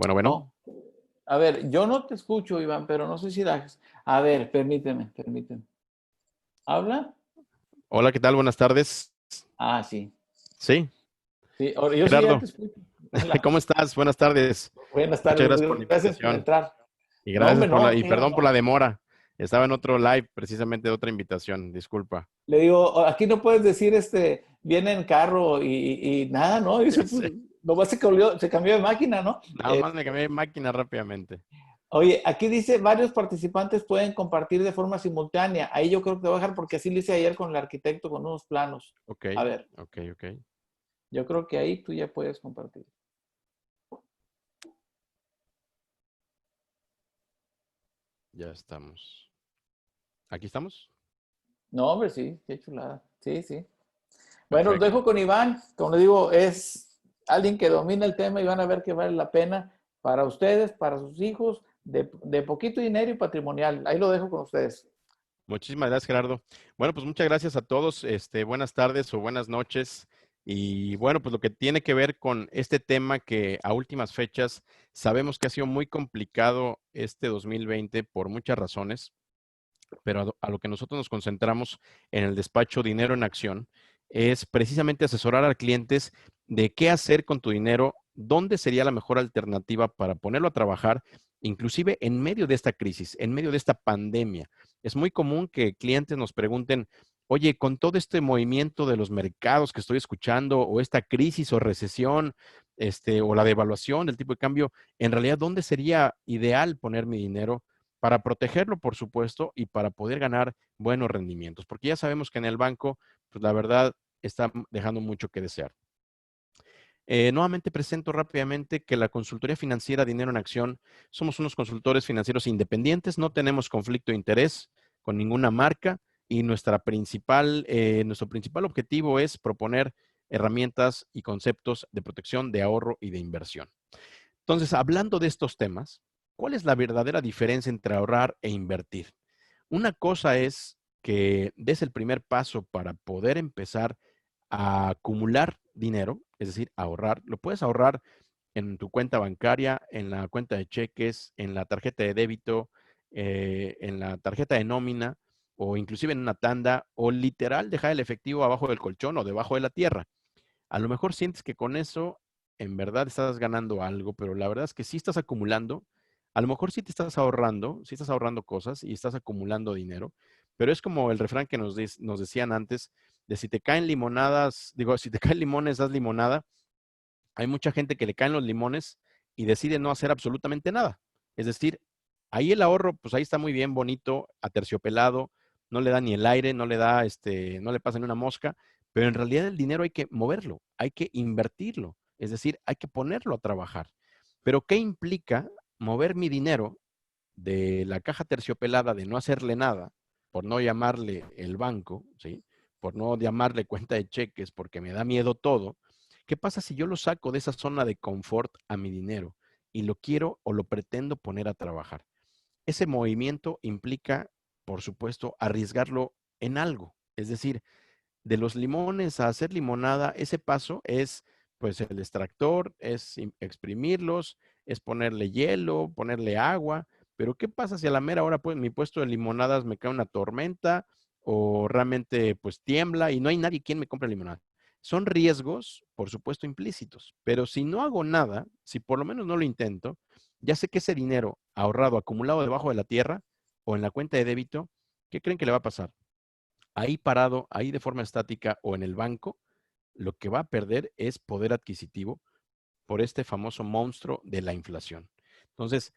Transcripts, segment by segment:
Bueno. No. A ver, yo no te escucho, Iván, pero no sé si la... A ver, permíteme. ¿Habla? Hola, ¿qué tal? Buenas tardes. Ah, sí. Sí, Sí, ahora, yo sí ya te Gerardo, escucho. Hola. ¿cómo estás? Buenas tardes. Buenas Muchas tardes, gracias por la gracias por invitación. entrar. Y No, gracias hombre, por no, y tío, perdón por la no. demora. Estaba en otro live, precisamente de otra invitación. Disculpa. Le digo, aquí no puedes decir, viene en carro y nada, ¿no? Dice, Ya pues, sé. nomás se cambió de máquina, ¿no? Nada más me cambié de máquina rápidamente. Oye, aquí dice, varios participantes pueden compartir de forma simultánea. Ahí yo creo que te voy a dejar porque así lo hice ayer con el arquitecto con unos planos. Ok, A ver, ok. yo creo que ahí tú ya puedes compartir. Ya estamos. ¿Aquí estamos? No, hombre, sí, qué chulada. Sí, sí. Bueno, los dejo Perfecto. con Iván. Como le digo, es alguien que domina el tema y van a ver que vale la pena para ustedes, para sus hijos, de poquito dinero y patrimonial. Ahí lo dejo con ustedes. Muchísimas gracias, Gerardo. Bueno, pues muchas gracias a todos. Buenas tardes o buenas noches. Y bueno, pues lo que tiene que ver con este tema que a últimas fechas sabemos que ha sido muy complicado este 2020 por muchas razones, pero a lo que nosotros nos concentramos en el despacho Dinero en Acción es precisamente asesorar a clientes de qué hacer con tu dinero, dónde sería la mejor alternativa para ponerlo a trabajar, inclusive en medio de esta crisis, en medio de esta pandemia. Es muy común que clientes nos pregunten, oye, con todo este movimiento de los mercados que estoy escuchando, o esta crisis o recesión, o la devaluación del tipo de cambio, en realidad, ¿dónde sería ideal poner mi dinero? Para protegerlo, por supuesto, y para poder ganar buenos rendimientos, porque ya sabemos que en el banco, pues la verdad, está dejando mucho que desear. Nuevamente presento rápidamente que la consultoría financiera Dinero en Acción somos unos consultores financieros independientes, no tenemos conflicto de interés con ninguna marca y nuestro principal objetivo es proponer herramientas y conceptos de protección, de ahorro y de inversión. Entonces, hablando de estos temas, ¿cuál es la verdadera diferencia entre ahorrar e invertir? Una cosa es que des el primer paso para poder empezar a acumular dinero, es decir, ahorrar. Lo puedes ahorrar en tu cuenta bancaria, en la cuenta de cheques, en la tarjeta de débito, en la tarjeta de nómina o inclusive en una tanda o literal dejar el efectivo abajo del colchón o debajo de la tierra. A lo mejor sientes que con eso en verdad estás ganando algo, pero la verdad es que sí estás acumulando. A lo mejor sí estás ahorrando cosas y estás acumulando dinero, pero es como el refrán que nos decían antes, de si te caen limonadas, digo, si te caen limones, haz limonada. Hay mucha gente que le caen los limones y decide no hacer absolutamente nada. Es decir, ahí el ahorro, pues ahí está muy bien, bonito, aterciopelado, no le da ni el aire, no le pasa ni una mosca, pero en realidad el dinero hay que moverlo, hay que invertirlo, es decir, hay que ponerlo a trabajar. Pero ¿qué implica mover mi dinero de la caja terciopelada de no hacerle nada, por no llamarle el banco, ¿sí? Por no llamarle cuenta de cheques, porque me da miedo todo? ¿Qué pasa si yo lo saco de esa zona de confort a mi dinero y lo quiero o lo pretendo poner a trabajar? Ese movimiento implica, por supuesto, arriesgarlo en algo. Es decir, de los limones a hacer limonada, ese paso es, pues, el extractor, es exprimirlos, es ponerle hielo, ponerle agua, pero ¿qué pasa si a la mera hora, pues, mi puesto de limonadas me cae una tormenta o realmente, pues, tiembla y no hay nadie quien me compre limonada? Son riesgos, por supuesto, implícitos, pero si no hago nada, si por lo menos no lo intento, ya sé que ese dinero ahorrado, acumulado debajo de la tierra o en la cuenta de débito, ¿qué creen que le va a pasar? Ahí parado, ahí de forma estática o en el banco, lo que va a perder es poder adquisitivo por este famoso monstruo de la inflación. Entonces,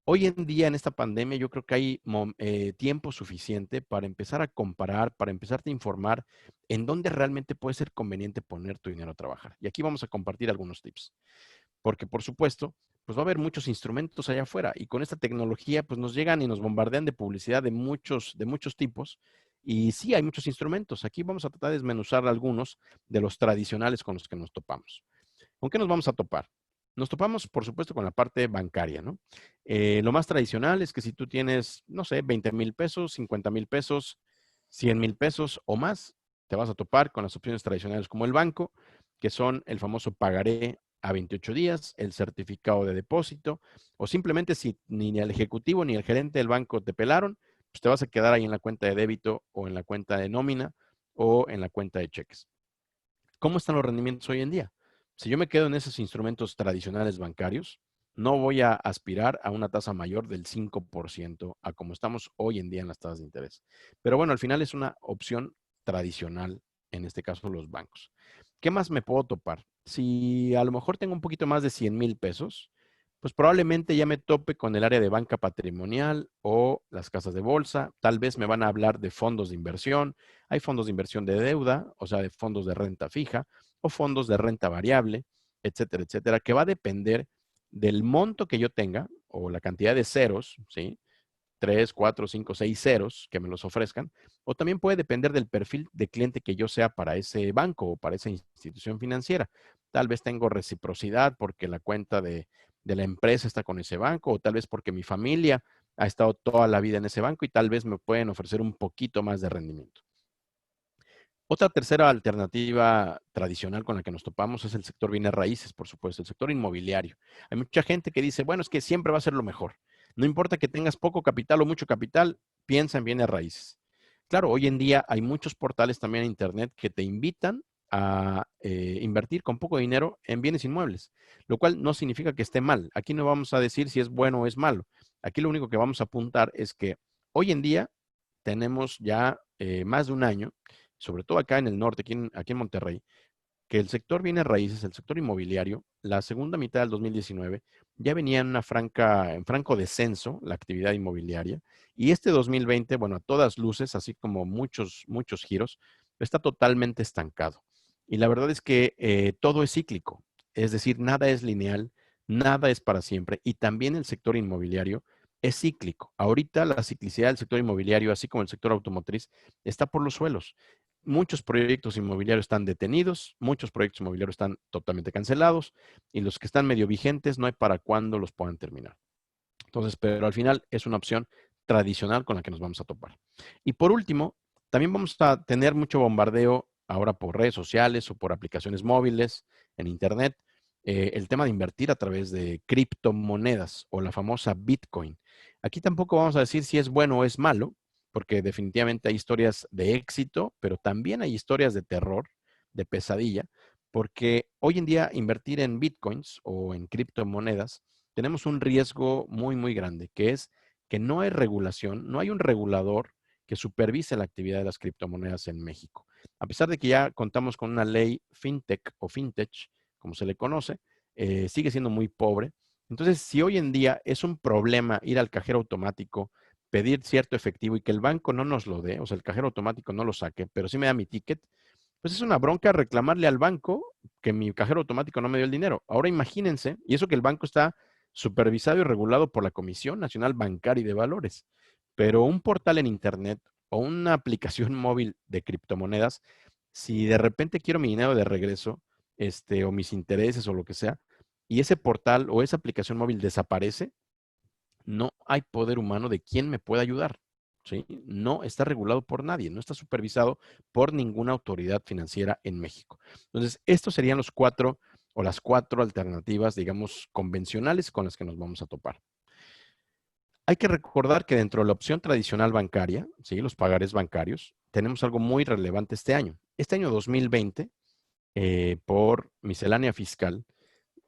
hoy en día en esta pandemia yo creo que hay tiempo suficiente para empezar a comparar, para empezarte a informar en dónde realmente puede ser conveniente poner tu dinero a trabajar. Y aquí vamos a compartir algunos tips, porque por supuesto, pues va a haber muchos instrumentos allá afuera y con esta tecnología pues nos llegan y nos bombardean de publicidad de muchos tipos. Y sí, hay muchos instrumentos. Aquí vamos a tratar de desmenuzar algunos de los tradicionales con los que nos topamos. ¿Con qué nos vamos a topar? Nos topamos, por supuesto, con la parte bancaria, ¿no? Lo más tradicional es que si tú tienes, no sé, 20,000 pesos, 50,000 pesos, 100,000 pesos o más, te vas a topar con las opciones tradicionales como el banco, que son el famoso pagaré a 28 días, el certificado de depósito, o simplemente si ni el ejecutivo ni el gerente del banco te pelaron, pues te vas a quedar ahí en la cuenta de débito o en la cuenta de nómina o en la cuenta de cheques. ¿Cómo están los rendimientos hoy en día? Si yo me quedo en esos instrumentos tradicionales bancarios, no voy a aspirar a una tasa mayor del 5% a como estamos hoy en día en las tasas de interés. Pero bueno, al final es una opción tradicional, en este caso los bancos. ¿Qué más me puedo topar? Si a lo mejor tengo un poquito más de 100,000 pesos, pues probablemente ya me tope con el área de banca patrimonial o las casas de bolsa. Tal vez me van a hablar de fondos de inversión. Hay fondos de inversión de deuda, o sea, de fondos de renta fija o fondos de renta variable, etcétera, etcétera, que va a depender del monto que yo tenga o la cantidad de ceros, ¿sí? 3, 4, 5, 6 ceros que me los ofrezcan, o también puede depender del perfil de cliente que yo sea para ese banco o para esa institución financiera. Tal vez tengo reciprocidad porque la cuenta de la empresa está con ese banco, o tal vez porque mi familia ha estado toda la vida en ese banco y tal vez me pueden ofrecer un poquito más de rendimiento. Otra tercera alternativa tradicional con la que nos topamos es el sector bienes raíces, por supuesto, el sector inmobiliario. Hay mucha gente que dice, bueno, es que siempre va a ser lo mejor. No importa que tengas poco capital o mucho capital, piensa en bienes raíces. Claro, hoy en día hay muchos portales también en Internet que te invitan a invertir con poco dinero en bienes inmuebles, lo cual no significa que esté mal. Aquí no vamos a decir si es bueno o es malo. Aquí lo único que vamos a apuntar es que hoy en día tenemos ya más de un año, sobre todo acá en el norte, aquí en Monterrey, que el sector bienes raíces, el sector inmobiliario, la segunda mitad del 2019 ya venía en franco descenso la actividad inmobiliaria, y este 2020, bueno, a todas luces, así como muchos, muchos giros, está totalmente estancado. Y la verdad es que todo es cíclico, es decir, nada es lineal, nada es para siempre, y también el sector inmobiliario es cíclico. Ahorita la ciclicidad del sector inmobiliario, así como el sector automotriz, está por los suelos. Muchos proyectos inmobiliarios están detenidos, muchos proyectos inmobiliarios están totalmente cancelados y los que están medio vigentes no hay para cuándo los puedan terminar. Entonces, pero al final es una opción tradicional con la que nos vamos a topar. Y por último, también vamos a tener mucho bombardeo ahora por redes sociales o por aplicaciones móviles en Internet, el tema de invertir a través de criptomonedas o la famosa Bitcoin. Aquí tampoco vamos a decir si es bueno o es malo, porque definitivamente hay historias de éxito, pero también hay historias de terror, de pesadilla, porque hoy en día invertir en Bitcoins o en criptomonedas tenemos un riesgo muy, muy grande, que es que no hay regulación, no hay un regulador que supervise la actividad de las criptomonedas en México. A pesar de que ya contamos con una ley fintech o fintech, como se le conoce, sigue siendo muy pobre. Entonces, si hoy en día es un problema ir al cajero automático, pedir cierto efectivo y que el banco no nos lo dé, o sea, el cajero automático no lo saque, pero sí me da mi ticket, pues es una bronca reclamarle al banco que mi cajero automático no me dio el dinero. Ahora imagínense, y eso que el banco está supervisado y regulado por la Comisión Nacional Bancaria y de Valores, pero un portal en Internet o una aplicación móvil de criptomonedas, si de repente quiero mi dinero de regreso, o mis intereses o lo que sea, y ese portal o esa aplicación móvil desaparece, no hay poder humano de quien me pueda ayudar. ¿Sí? No está regulado por nadie, no está supervisado por ninguna autoridad financiera en México. Entonces, estos serían los cuatro o las cuatro alternativas, digamos, convencionales con las que nos vamos a topar. Hay que recordar que dentro de la opción tradicional bancaria, ¿sí? Los pagares bancarios, tenemos algo muy relevante este año. Este año 2020, por miscelánea fiscal,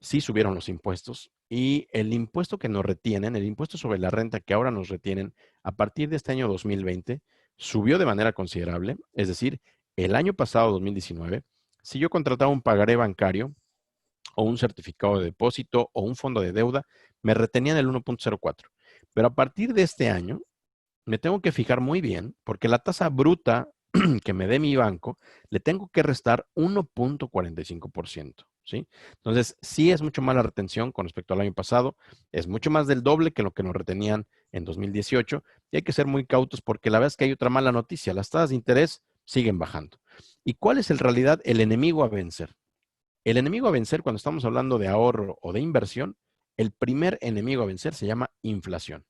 sí subieron los impuestos y el impuesto que nos retienen, el impuesto sobre la renta que ahora nos retienen a partir de este año 2020, subió de manera considerable. Es decir, el año pasado, 2019, si yo contrataba un pagaré bancario o un certificado de depósito o un fondo de deuda, me retenían el 1.04. Pero a partir de este año, me tengo que fijar muy bien porque la tasa bruta que me dé mi banco, le tengo que restar 1.45%, ¿sí? Entonces, sí es mucho más la retención con respecto al año pasado, es mucho más del doble que lo que nos retenían en 2018 y hay que ser muy cautos porque la verdad es que hay otra mala noticia, las tasas de interés siguen bajando. ¿Y cuál es en realidad el enemigo a vencer? El enemigo a vencer cuando estamos hablando de ahorro o de inversión, el primer enemigo a vencer se llama inflación.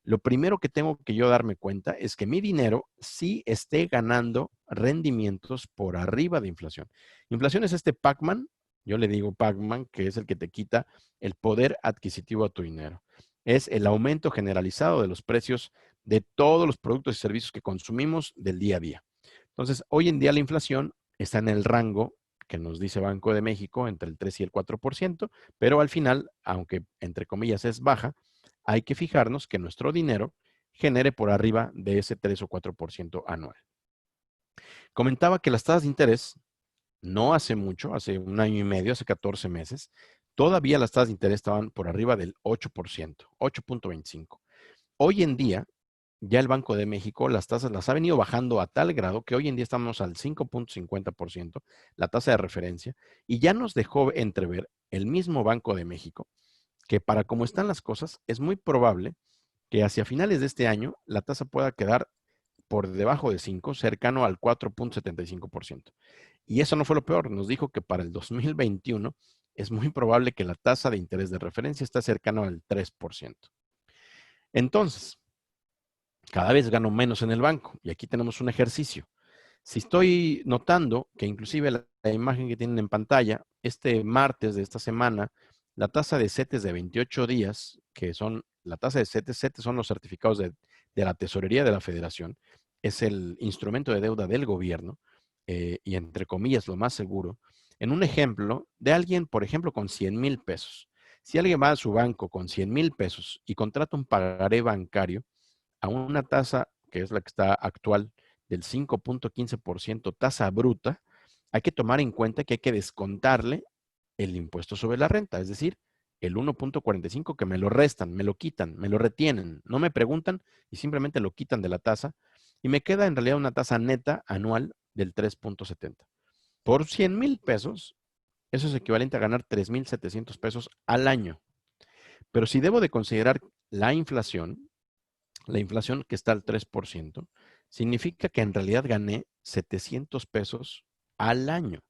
Lo primero que tengo que yo darme cuenta es que mi dinero sí esté ganando rendimientos por arriba de inflación. Inflación es este Pac-Man Yo le digo Pac-Man, que es el que te quita el poder adquisitivo a tu dinero. Es el aumento generalizado de los precios de todos los productos y servicios que consumimos del día a día. Entonces, hoy en día la inflación está en el rango que nos dice Banco de México, entre el 3 y el 4%, pero al final, aunque entre comillas es baja, hay que fijarnos que nuestro dinero genere por arriba de ese 3 o 4% anual. Comentaba que las tasas de interés, no hace mucho, hace un año y medio, hace 14 meses, todavía las tasas de interés estaban por arriba del 8%, 8.25. Hoy en día, ya el Banco de México las tasas las ha venido bajando a tal grado que hoy en día estamos al 5.50%, la tasa de referencia, y ya nos dejó entrever el mismo Banco de México que para cómo están las cosas, es muy probable que hacia finales de este año la tasa pueda quedar por debajo de 5, cercano al 4.75%. Y eso no fue lo peor, nos dijo que para el 2021 es muy probable que la tasa de interés de referencia esté cercano al 3%. Entonces, cada vez gano menos en el banco y aquí tenemos un ejercicio. Si estoy notando que inclusive la imagen que tienen en pantalla, este martes de esta semana, la tasa de CETES de 28 días, que son la tasa de CETES son los certificados de la Tesorería de la Federación, es el instrumento de deuda del gobierno y entre comillas lo más seguro, en un ejemplo de alguien, por ejemplo, con 100,000 pesos. Si alguien va a su banco con 100,000 pesos y contrata un pagaré bancario a una tasa que es la que está actual del 5.15% tasa bruta, hay que tomar en cuenta que hay que descontarle el impuesto sobre la renta, es decir, el 1.45 que me lo restan, me lo quitan, me lo retienen, no me preguntan y simplemente lo quitan de la tasa y me queda en realidad una tasa neta anual del 3.70. Por 100,000 pesos, eso es equivalente a ganar 3,700 pesos al año. Pero si debo de considerar la inflación que está al 3%, significa que en realidad gané 700 pesos al año.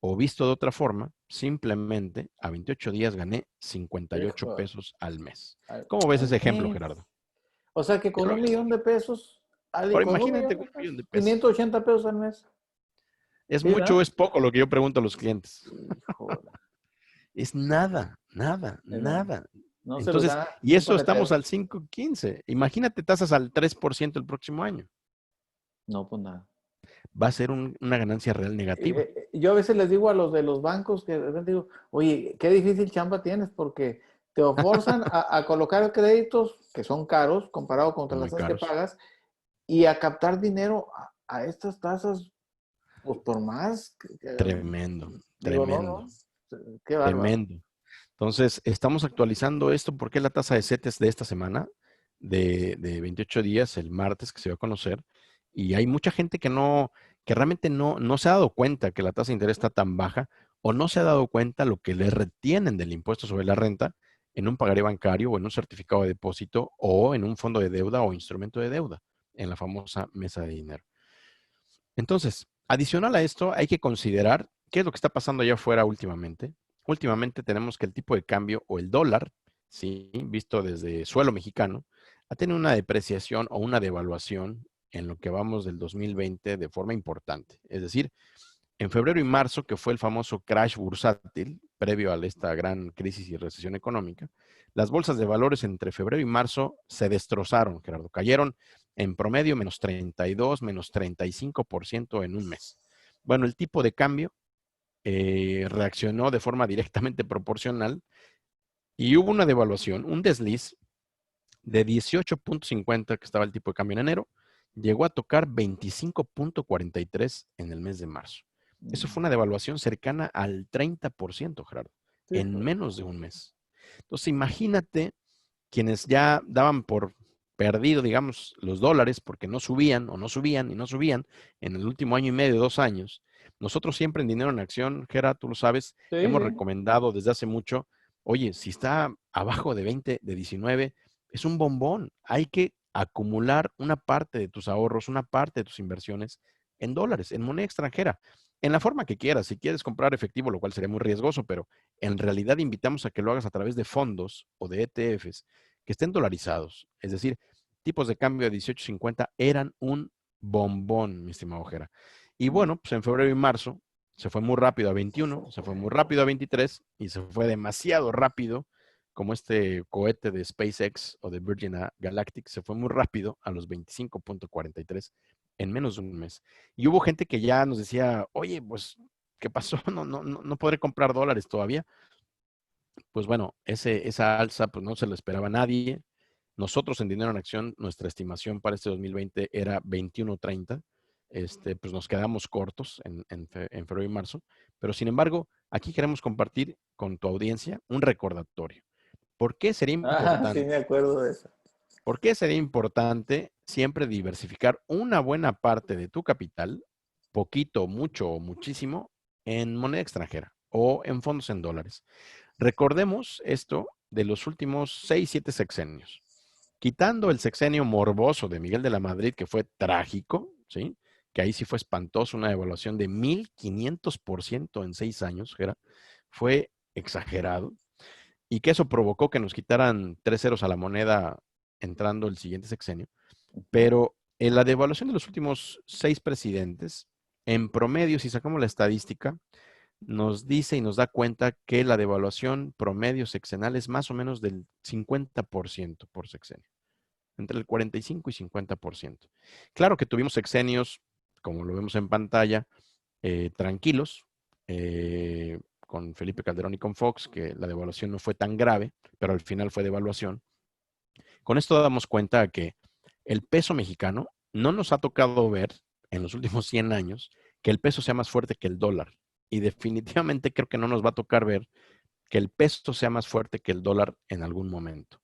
O visto de otra forma, simplemente a 28 días gané 58 Hijo, pesos al mes. ¿Cómo ves ese ejemplo, mes. Gerardo? O sea que Ya con lo un ves. millón de pesos, alguien Ahora con un imagínate millón de con un millón pesos, de pesos. 580 pesos al mes. ¿Es ¿Sí, mucho o verdad? es poco lo que yo pregunto a los clientes? Híjole. Es nada, nada, Mira, nada. no se los Entonces, gana y ni un eso estamos paletero. al 5.15. Imagínate tasas al 3% el próximo año. No, pues nada. Va a ser una ganancia real negativa. Yo a veces les digo a los de los bancos que de repente digo, oye, qué difícil chamba tienes porque te forzan a colocar créditos que son caros comparado contra las Muy tasas que caros. pagas y a captar dinero a estas tasas, pues por más. Tremendo, Digo, no, tremendo, no, qué bárbaro. tremendo. Entonces, estamos actualizando esto porque la tasa de CETES de esta semana, de 28 días, el martes que se va a conocer, y hay mucha gente que realmente no se ha dado cuenta que la tasa de interés está tan baja o no se ha dado cuenta lo que le retienen del impuesto sobre la renta en un pagaré bancario o en un certificado de depósito o en un fondo de deuda o instrumento de deuda, en la famosa mesa de dinero. Entonces, adicional a esto, hay que considerar qué es lo que está pasando allá afuera últimamente. Últimamente tenemos que el tipo de cambio o el dólar, sí, visto desde suelo mexicano, ha tenido una depreciación o una devaluación en lo que vamos del 2020 de forma importante. Es decir, en febrero y marzo, que fue el famoso crash bursátil, previo a esta gran crisis y recesión económica, las bolsas de valores entre febrero y marzo se destrozaron, Gerardo. Cayeron en promedio menos 32, menos 35% en un mes. Bueno, el tipo de cambio reaccionó de forma directamente proporcional y hubo una devaluación, un desliz de 18.50 que estaba el tipo de cambio en enero, llegó a tocar 25.43 en el mes de marzo. Eso fue una devaluación cercana al 30%, Gerardo, Sí, en pues, menos de un mes. Entonces, imagínate quienes ya daban por perdido, digamos, los dólares porque no subían o no subían y no subían en el último año y medio, 2 años. Nosotros siempre en Dinero en Acción, Gerardo, tú lo sabes, sí, hemos sí. recomendado desde hace mucho, oye, si está abajo de 20, de 19, es un bombón. Hay que acumular una parte de tus ahorros, una parte de tus inversiones en dólares, en moneda extranjera, en la forma que quieras. Si quieres comprar efectivo, lo cual sería muy riesgoso, pero en realidad invitamos a que lo hagas a través de fondos o de ETFs que estén dolarizados. Es decir, tipos de cambio de 18.50 eran un bombón, mi estimado Ojera. Y bueno, pues en febrero y marzo se fue muy rápido a 21, se fue muy rápido a 23 y se fue demasiado rápido, como este cohete de SpaceX o de Virgin Galactic, se fue muy rápido a los 25.43 en menos de un mes. Y hubo gente que ya nos decía, oye, pues, ¿qué pasó? No podré comprar dólares todavía. Pues bueno, esa alza pues no se lo esperaba a nadie. Nosotros en Dinero en Acción, nuestra estimación para este 2020 era 21.30. Pues nos quedamos cortos en febrero y marzo. Pero sin embargo, aquí queremos compartir con tu audiencia un recordatorio. ¿Por qué sería Ah, sí, me importante? acuerdo de eso. ¿Por qué sería importante siempre diversificar una buena parte de tu capital, poquito, mucho o muchísimo, en moneda extranjera o en fondos en dólares? Recordemos esto de los últimos 6, 7 sexenios. Quitando el sexenio morboso de Miguel de la Madrid, que fue trágico, ¿sí? Que ahí sí fue espantoso, una devaluación de 1500% en 6 años, era, fue exagerado, y que eso provocó que nos quitaran 3 ceros a la moneda entrando el siguiente sexenio. Pero en la devaluación de los últimos 6 presidentes, en promedio, si sacamos la estadística, nos dice y nos da cuenta que la devaluación promedio sexenal es más o menos del 50% por sexenio, entre el 45 y 50%. Claro que tuvimos sexenios, como lo vemos en pantalla, tranquilos, con Felipe Calderón y con Fox, que la devaluación no fue tan grave, pero al final fue devaluación. Con esto damos cuenta que el peso mexicano no nos ha tocado ver en los últimos 100 años que el peso sea más fuerte que el dólar. Y definitivamente creo que no nos va a tocar ver que el peso sea más fuerte que el dólar en algún momento.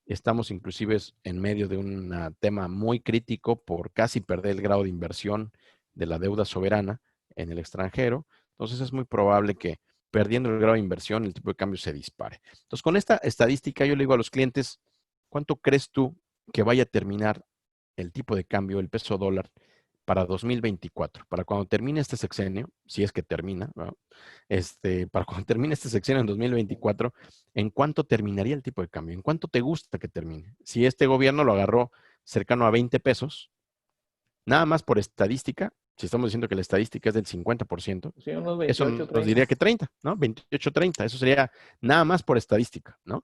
Estamos inclusive en medio de un tema muy crítico por casi perder el grado de inversión de la deuda soberana en el extranjero. Entonces es muy probable que perdiendo el grado de inversión el tipo de cambio se dispare. Entonces con esta estadística yo le digo a los clientes, ¿cuánto crees tú que vaya a terminar el tipo de cambio, el peso dólar, para 2024? Para cuando termine este sexenio, si es que termina, ¿no? Para cuando termine este sexenio en 2024, ¿en cuánto terminaría el tipo de cambio? ¿En cuánto te gusta que termine? Si este gobierno lo agarró cercano a 20 pesos, nada más por estadística, si estamos diciendo que la estadística es del 50%, Sí, unos eso 28, nos 30. diría que 30, ¿no? 28, 30, eso sería nada más por estadística, ¿no?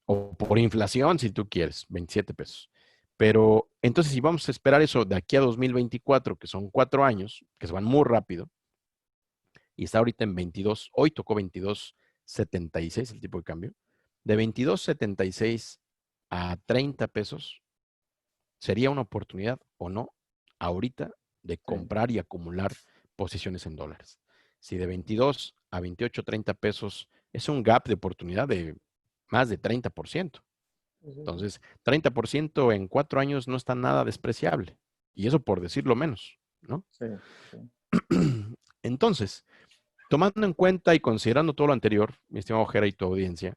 O por inflación, si tú quieres, 27 pesos. Pero entonces, si vamos a esperar eso de aquí a 2024, que son 4 años, que se van muy rápido, y está ahorita en 22, hoy tocó 22.76 el tipo de cambio, de 22.76 a 30 pesos, sería una oportunidad o no ahorita de Sí, comprar y acumular posiciones en dólares. Si de 22 a 28, 30 pesos es un gap de oportunidad de más de 30%. sí, sí, sí. Entonces, 30% en 4 años no está nada despreciable. Y eso por decirlo menos, ¿no? Sí, sí. Entonces, tomando en cuenta y considerando todo lo anterior, mi estimado Jera y tu audiencia,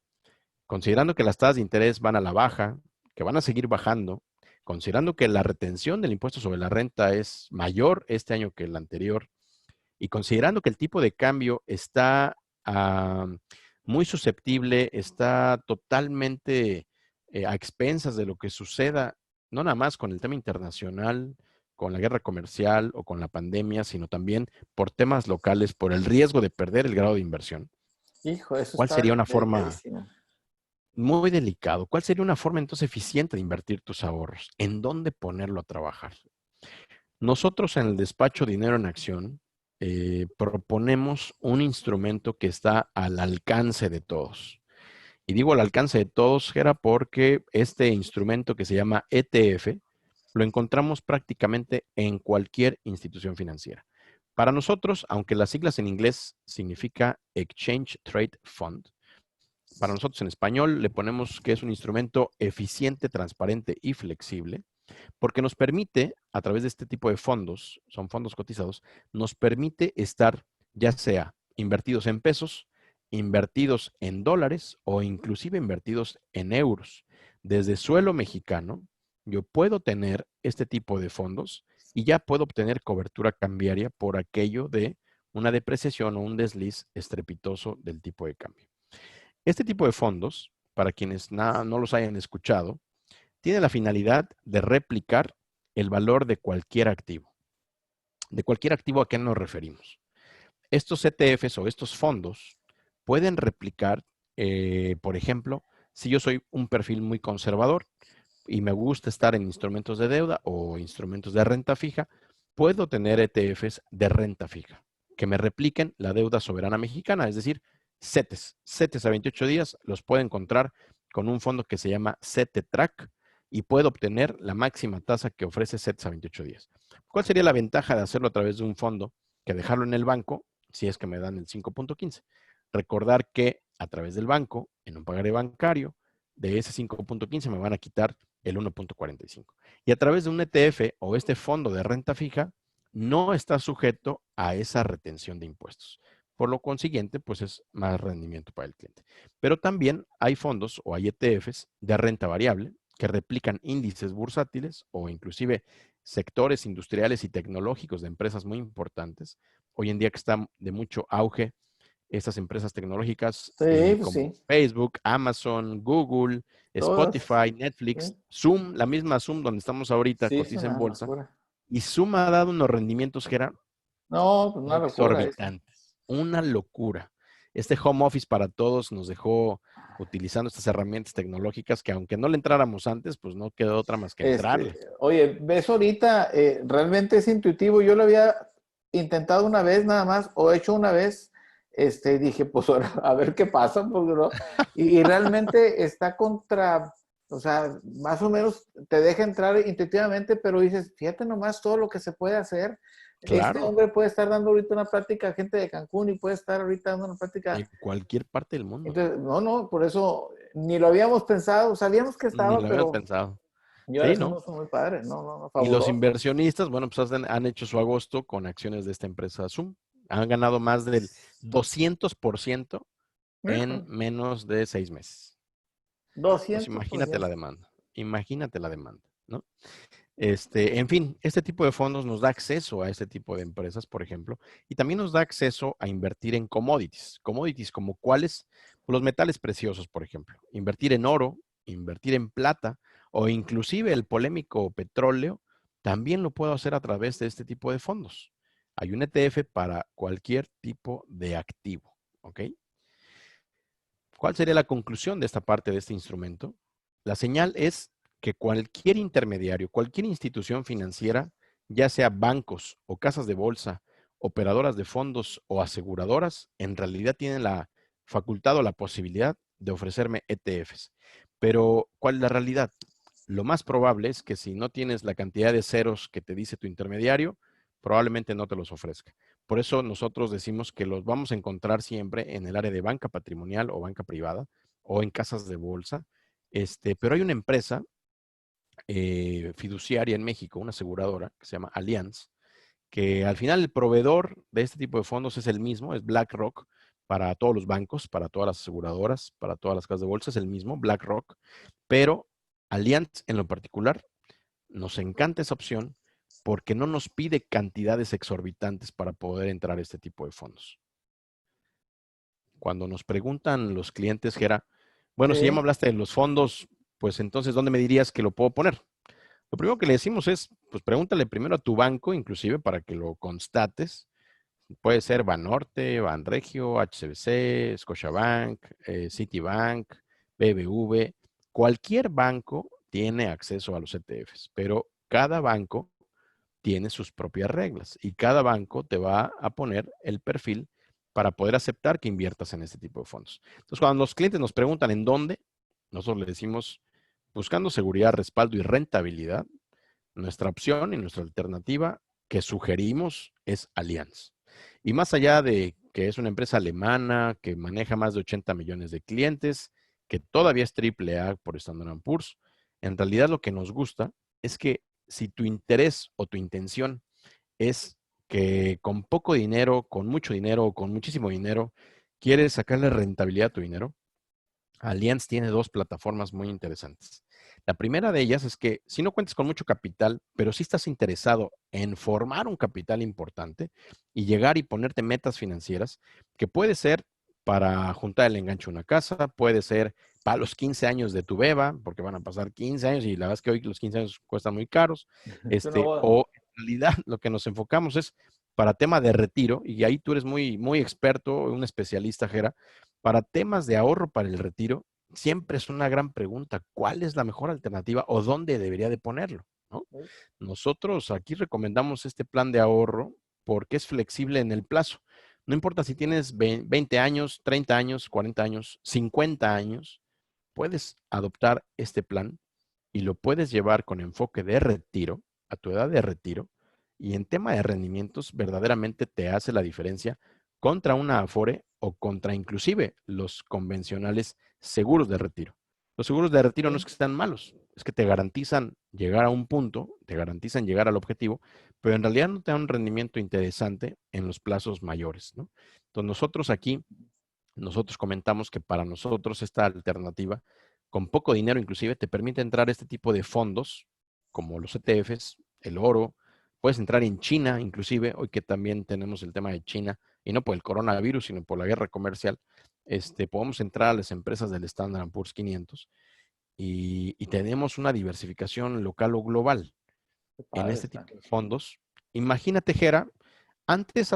considerando que las tasas de interés van a la baja, que van a seguir bajando, considerando que la retención del impuesto sobre la renta es mayor este año que el anterior, y considerando que el tipo de cambio está muy susceptible, está totalmente a expensas de lo que suceda, no nada más con el tema internacional, con la guerra comercial o con la pandemia, sino también por temas locales, por el riesgo de perder el grado de inversión. Hijo, eso ¿Cuál está sería una forma delicadísimo. muy delicado? ¿Cuál sería una forma entonces eficiente de invertir tus ahorros? ¿En dónde ponerlo a trabajar? Nosotros en el despacho Dinero en Acción proponemos un instrumento que está al alcance de todos. Y digo al alcance de todos, Gera, porque este instrumento que se llama ETF lo encontramos prácticamente en cualquier institución financiera. Para nosotros, aunque las siglas en inglés significa Exchange Trade Fund, para nosotros en español le ponemos que es un instrumento eficiente, transparente y flexible porque nos permite, a través de este tipo de fondos, son fondos cotizados, nos permite estar ya sea invertidos en pesos, invertidos en dólares o inclusive invertidos en euros. Desde suelo mexicano, yo puedo tener este tipo de fondos y ya puedo obtener cobertura cambiaria por aquello de una depreciación o un desliz estrepitoso del tipo de cambio. Este tipo de fondos, para quienes no los hayan escuchado, tiene la finalidad de replicar el valor de cualquier activo. ¿De cualquier activo a qué nos referimos? estos ETFs o estos fondos pueden replicar, por ejemplo, si yo soy un perfil muy conservador y me gusta estar en instrumentos de deuda o instrumentos de renta fija, puedo tener ETFs de renta fija que me repliquen la deuda soberana mexicana, es decir, CETES a 28 días los puedo encontrar con un fondo que se llama CETETRAC y puedo obtener la máxima tasa que ofrece CETES a 28 días. ¿Cuál sería la ventaja de hacerlo a través de un fondo que dejarlo en el banco si es que me dan el 5.15? Recordar que a través del banco, en un pagaré bancario, de ese 5.15 me van a quitar el 1.45. Y a través de un ETF o este fondo de renta fija, no está sujeto a esa retención de impuestos. Por lo consiguiente, pues es más rendimiento para el cliente. Pero también hay fondos o hay ETFs de renta variable que replican índices bursátiles o inclusive sectores industriales y tecnológicos de empresas muy importantes. Hoy en día que está de mucho auge estas empresas tecnológicas Sí, pues como sí, Facebook, Amazon, Google, todas. Spotify, Netflix, Sí, Zoom, la misma Zoom donde estamos ahorita, sí, es cotiza en una bolsa, locura. y Zoom ha dado unos rendimientos que eran No, pues una locura eso. exorbitantes, una locura. Este home office para todos nos dejó utilizando estas herramientas tecnológicas que aunque no le entráramos antes, pues no quedó otra más que entrarle. Oye, ves ahorita, realmente es intuitivo. Yo lo había intentado una vez nada más, o hecho una vez, dije, pues ahora, a ver qué pasa, porque no. Y realmente está contra, o sea, más o menos te deja entrar intuitivamente, pero dices, fíjate nomás todo lo que se puede hacer. Este Claro, hombre puede estar dando ahorita una plática a gente de Cancún y puede estar ahorita dando una plática. en cualquier parte del mundo, Entonces, no, no, por eso ni lo habíamos pensado, sabíamos que ni estaba, lo habías pero pensado. y ahora Sí, se ¿no? nos hizo muy padre, no, no, no, Y los fabuloso. inversionistas, bueno, pues han hecho su agosto con acciones de esta empresa Zoom. Han ganado más del 200% en Híjole, menos de 6 meses. Entonces, doscientos por imagínate la ciento demanda. Imagínate la demanda, ¿no? En fin, este tipo de fondos nos da acceso a este tipo de empresas, por ejemplo, y también nos da acceso a invertir en commodities. Commodities como cuáles, los metales preciosos, por ejemplo. Invertir en oro, invertir en plata o inclusive el polémico petróleo, también lo puedo hacer a través de este tipo de fondos. Hay un ETF para cualquier tipo de activo, ¿ok? ¿Cuál sería la conclusión de esta parte de este instrumento? La señal es que cualquier intermediario, cualquier institución financiera, ya sea bancos o casas de bolsa, operadoras de fondos o aseguradoras, en realidad tienen la facultad o la posibilidad de ofrecerme ETFs. Pero, ¿cuál es la realidad? Lo más probable es que si no tienes la cantidad de ceros que te dice tu intermediario, probablemente no te los ofrezca. Por eso nosotros decimos que los vamos a encontrar siempre en el área de banca patrimonial o banca privada o en casas de bolsa. Pero hay una empresa fiduciaria en México, una aseguradora que se llama Allianz, que al final el proveedor de este tipo de fondos es el mismo, es BlackRock para todos los bancos, para todas las aseguradoras, para todas las casas de bolsa, es el mismo, BlackRock, pero Allianz en lo particular nos encanta esa opción porque no nos pide cantidades exorbitantes para poder entrar a este tipo de fondos. Cuando nos preguntan los clientes, Gera, bueno, si ya me Sí, hablaste de los fondos, pues entonces, ¿dónde me dirías que lo puedo poner? Lo primero que le decimos es, pues pregúntale primero a tu banco, inclusive para que lo constates. Puede ser Banorte, Banregio, HSBC, Scotiabank, Citibank, BBV. Cualquier banco tiene acceso a los ETFs, pero cada banco tiene sus propias reglas y cada banco te va a poner el perfil para poder aceptar que inviertas en este tipo de fondos. Entonces, cuando los clientes nos preguntan en dónde, nosotros le decimos, buscando seguridad, respaldo y rentabilidad, nuestra opción y nuestra alternativa que sugerimos es Allianz. Y más allá de que es una empresa alemana que maneja más de 80 millones de clientes, que todavía es triple A por Standard Poor's, en realidad lo que nos gusta es que si tu interés o tu intención es que con poco dinero, con mucho dinero o con muchísimo dinero, quieres sacarle rentabilidad a tu dinero, Allianz tiene dos plataformas muy interesantes. La primera de ellas es que si no cuentas con mucho capital, pero sí estás interesado en formar un capital importante y llegar y ponerte metas financieras, que puede ser para juntar el enganche a una casa, puede ser para los 15 años de tu beba, porque van a pasar 15 años y la verdad es que hoy los 15 años cuestan muy caros, es una boda. o en realidad lo que nos enfocamos es para tema de retiro, y ahí tú eres muy, muy experto, un especialista, Jera, para temas de ahorro para el retiro, siempre es una gran pregunta, ¿cuál es la mejor alternativa o dónde debería de ponerlo? ¿No? Nosotros aquí recomendamos este plan de ahorro porque es flexible en el plazo. No importa si tienes 20 años, 30 años, 40 años, 50 años, puedes adoptar este plan y lo puedes llevar con enfoque de retiro, a tu edad de retiro, y en tema de rendimientos verdaderamente te hace la diferencia contra una Afore o contra inclusive los convencionales seguros de retiro. Los seguros de retiro no es que estén malos, es que te garantizan llegar a un punto, te garantizan llegar al objetivo, pero en realidad no te dan un rendimiento interesante en los plazos mayores, ¿no? Entonces nosotros aquí nosotros comentamos que para nosotros esta alternativa, con poco dinero inclusive, te permite entrar a este tipo de fondos, como los ETFs, el oro, puedes entrar en China inclusive, hoy que también tenemos el tema de China, y no por el coronavirus, sino por la guerra comercial, podemos entrar a las empresas del Standard Poor's 500 y tenemos una diversificación local o global Qué en padre este está. tipo de fondos. Imagínate, Gera, antes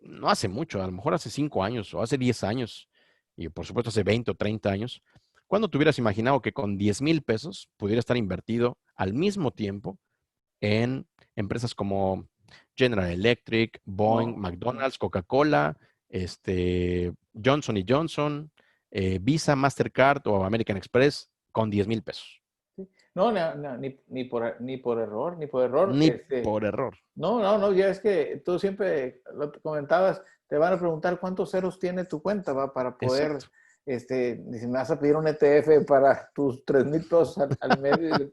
no hace mucho, a lo mejor hace 5 años o hace 10 años, y por supuesto hace 20 o 30 años, ¿cuándo te hubieras imaginado que con 10,000 pesos pudiera estar invertido al mismo tiempo en empresas como General Electric, Boeing, No, no. McDonald's, Coca-Cola, Johnson y Johnson, Visa, Mastercard o American Express con 10,000 pesos? Sí. No, ni por error, ni por error. Ni por error. No, ya es que tú siempre lo que comentabas, te van a preguntar cuántos ceros tiene tu cuenta, va, para poder, Exacto. si me vas a pedir un ETF para tus 3,000 pesos al medio.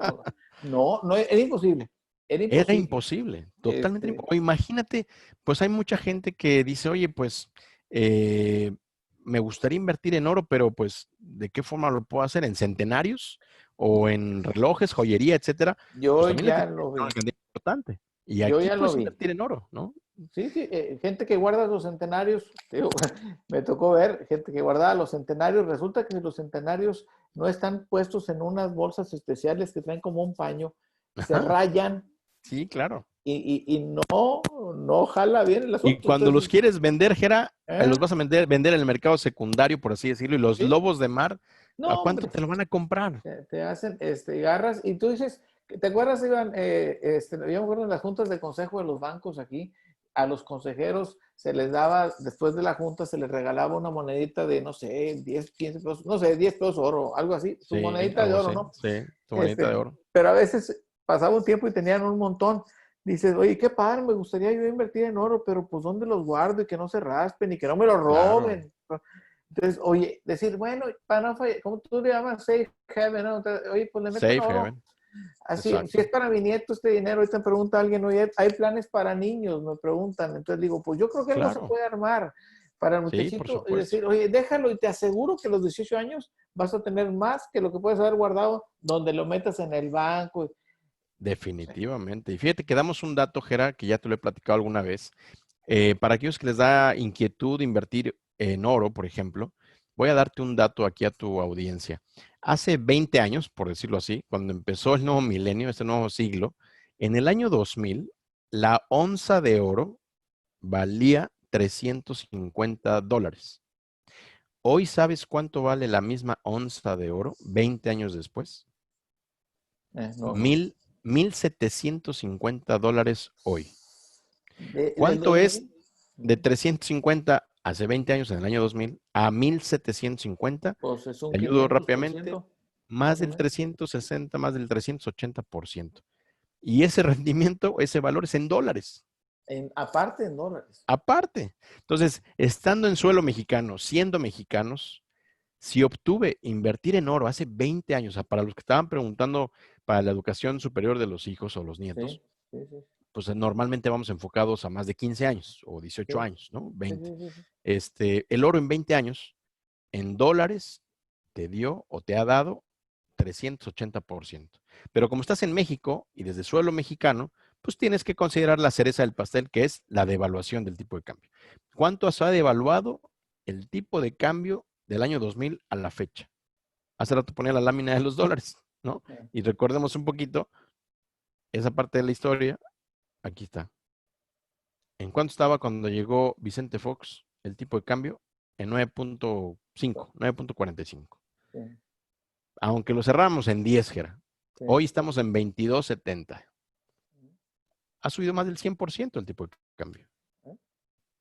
No, no, era imposible, era Era imposible. imposible, totalmente Este, imposible. Imagínate, pues hay mucha gente que dice, oye, pues eh, me gustaría invertir en oro, pero pues, ¿de qué forma lo puedo hacer? ¿En centenarios o en relojes, joyería, etcétera? Pues yo también le ya tienes que lo dar una vi, cantidad importante. Y yo aquí ya lo puedes vi. invertir en oro, ¿no? Sí, sí, gente que guarda los centenarios, digo, me tocó ver gente que guardaba los centenarios. Resulta que los centenarios no están puestos en unas bolsas especiales que traen como un paño, se Ajá, rayan sí, claro. y no jala bien el Y asunto. cuando los Entonces, quieres vender, Jera, ¿eh? los vas a vender en el mercado secundario, por así decirlo, y los ¿Sí? lobos de mar, ¿a No, cuánto hombre, te lo van a comprar? te hacen garras y tú dices, ¿te acuerdas, Iván? Yo me acuerdo en las juntas de consejo de los bancos aquí, a los consejeros se les daba, después de la junta, se les regalaba una monedita de, no sé, 10 15 pesos, no sé, 10 pesos oro, algo así, su Sí, monedita de algo oro, así, ¿no? sí, tu monedita de oro. Pero a veces pasaba un tiempo y tenían un montón. Dices, oye, qué padre, me gustaría yo invertir en oro, pero pues ¿dónde los guardo y que no se raspen y que no me lo Claro. roben? Entonces, oye, decir, bueno, para no fallar, ¿cómo tú le llamas? Safe haven, ¿no? Entonces, oye, pues le meto en Safe oro. haven, Así, si es exacto. para mi nieto este dinero, ahorita me pregunta alguien, oye, hay planes para niños, me preguntan. Entonces digo, pues yo creo que algo se Claro, puede armar para el sí, por muchachito y supuesto. decir, oye, déjalo y te aseguro que a los 18 años vas a tener más que lo que puedes haber guardado donde lo metas en el banco. Definitivamente. Y fíjate que damos un dato, Gera, que ya te lo he platicado alguna vez. Para aquellos que les da inquietud invertir en oro, por ejemplo, voy a darte un dato aquí a tu audiencia. Hace 20 años, por decirlo así, cuando empezó el nuevo milenio, este nuevo siglo, en el año 2000, la onza de oro valía $350. Hoy, ¿sabes cuánto vale la misma onza de oro 20 años después? No. Mil, $1,750 hoy. Del ¿Cuánto es 2000, de 350 hace 20 años, en el año 2000, a 1,750? pues es un Te ayudo quinientos por rápidamente. ciento Más más o del menos. 360, más del 380%. Y ese rendimiento, ese valor es en dólares. Aparte en dólares. Aparte. Entonces, estando en suelo mexicano, siendo mexicanos, si obtuve invertir en oro hace 20 años, o sea, para los que estaban preguntando para la educación superior de los hijos o los Sí, nietos, sí, sí, pues normalmente vamos enfocados a más de 15 años o sí, 18 años, ¿no? sí, 20. sí, sí. El oro en 20 años, en dólares, te dio o te ha dado 380%. Pero como estás en México y desde suelo mexicano, pues tienes que considerar la cereza del pastel, que es la devaluación del tipo de cambio. ¿Cuánto se ha devaluado el tipo de cambio del año 2000 a la fecha? Hace rato ponía la lámina de los dólares, ¿no? Sí. Y recordemos un poquito esa parte de la historia. Aquí está. ¿En cuánto estaba cuando llegó Vicente Fox el tipo de cambio? En 9.5, 9.45. Sí, Aunque lo cerramos en 10, Gera. sí. Hoy estamos en 22.70. Ha subido más del 100% el tipo de cambio. ¿Eh?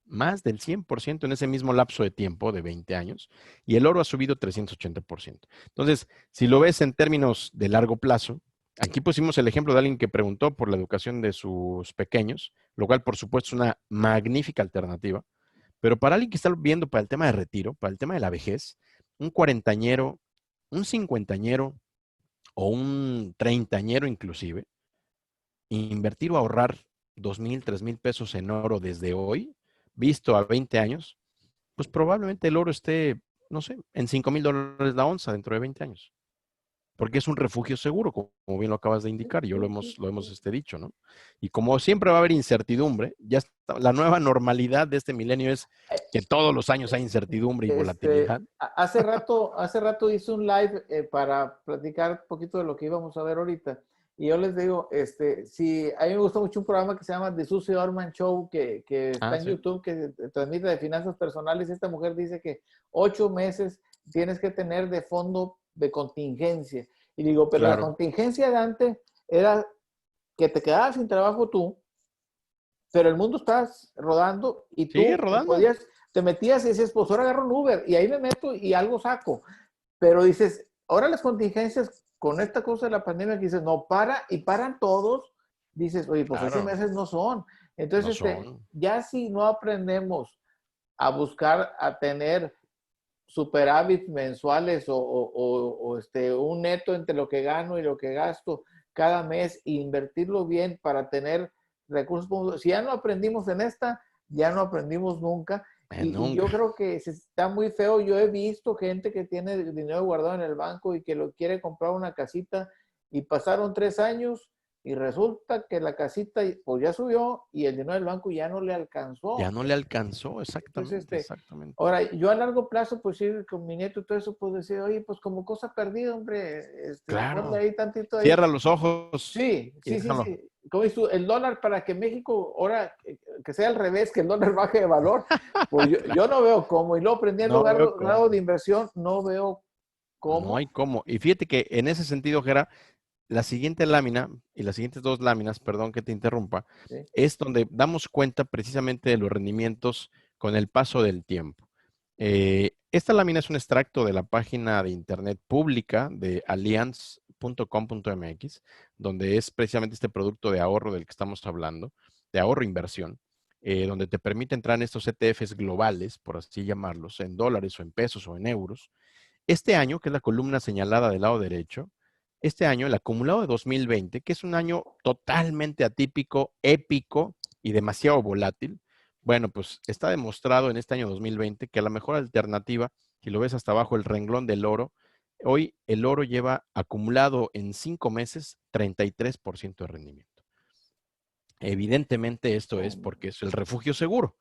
Más del 100% en ese mismo lapso de tiempo de 20 años. Y el oro ha subido 380%. Entonces, si lo ves en términos de largo plazo, aquí pusimos el ejemplo de alguien que preguntó por la educación de sus pequeños, lo cual por supuesto es una magnífica alternativa. Pero para alguien que está viendo para el tema de retiro, para el tema de la vejez, un cuarentañero, un cincuentañero o un treintañero inclusive, invertir o ahorrar 2,000, 3,000 pesos en oro desde hoy, visto a 20 años, pues probablemente el oro esté, no sé, en $5,000 la onza dentro de 20 años. Porque es un refugio seguro, como bien lo acabas de Sí, indicar, y yo lo sí, hemos, sí, lo hemos sí. dicho, ¿no? Y como siempre va a haber incertidumbre, ya está, la nueva normalidad de este milenio es que todos los años hay incertidumbre y volatilidad. Hace rato hice un live para platicar un poquito de lo que íbamos a ver ahorita. Y yo les digo, si a mí me gusta mucho un programa que se llama The Susie Orman Show, que está Ah, en sí, YouTube, que transmite de finanzas personales. Esta mujer dice que 8 meses tienes que tener de fondo de contingencia. Y digo, pero la claro. contingencia de antes era que te quedabas sin trabajo tú, pero el mundo está rodando y Sigue tú rodando. podías, te metías y dices, pues ahora agarro un Uber y ahí me meto y algo saco. Pero dices, ahora las contingencias con esta cosa de la pandemia que dices, no, para y paran todos, dices, oye, pues ocho Claro, meses no son. no Entonces, son. ya si no aprendemos a buscar, a tener superávit mensuales un neto entre lo que gano y lo que gasto cada mes e invertirlo bien para tener recursos. Si ya no aprendimos en esta, ya no aprendimos nunca. Y yo Nunca. creo que está muy feo. Yo he visto gente que tiene dinero guardado en el banco y que lo quiere comprar una casita y pasaron 3 años y resulta que la casita pues ya subió y el dinero del banco ya no le Ya alcanzó. no le alcanzó, Entonces, exactamente, exactamente. ahora, yo a largo plazo, pues sí, con mi nieto y todo eso, puedo decir, oye, pues como cosa perdida, hombre, ponle Claro. ahí tantito ahí. Cierra los ojos Sí, y sí, sí, déjalo. sí. Como dices tú, el dólar para que México, ahora, que sea al revés, que el dólar baje de valor, pues Claro. yo no veo cómo. Y luego prendiendo No veo grado de cómo. inversión, no veo No cómo. hay cómo. Y fíjate que en ese sentido, Gera, la siguiente lámina y las siguientes dos láminas, perdón que te interrumpa, Sí, es donde damos cuenta precisamente de los rendimientos con el paso del tiempo. Esta lámina es un extracto de la página de internet pública de allianz.com.mx, donde es precisamente este producto de ahorro del que estamos hablando, de ahorro e inversión, donde te permite entrar en estos ETFs globales, por así llamarlos, en dólares o en pesos o en euros. Este año, que es la columna señalada del lado derecho, este año, el acumulado de 2020, que es un año totalmente atípico, épico y demasiado volátil, bueno, pues está demostrado en este año 2020 que la mejor alternativa, si lo ves hasta abajo, el renglón del oro, hoy el oro lleva acumulado en 5 meses 33% de rendimiento. Evidentemente esto es no, porque es el refugio seguro,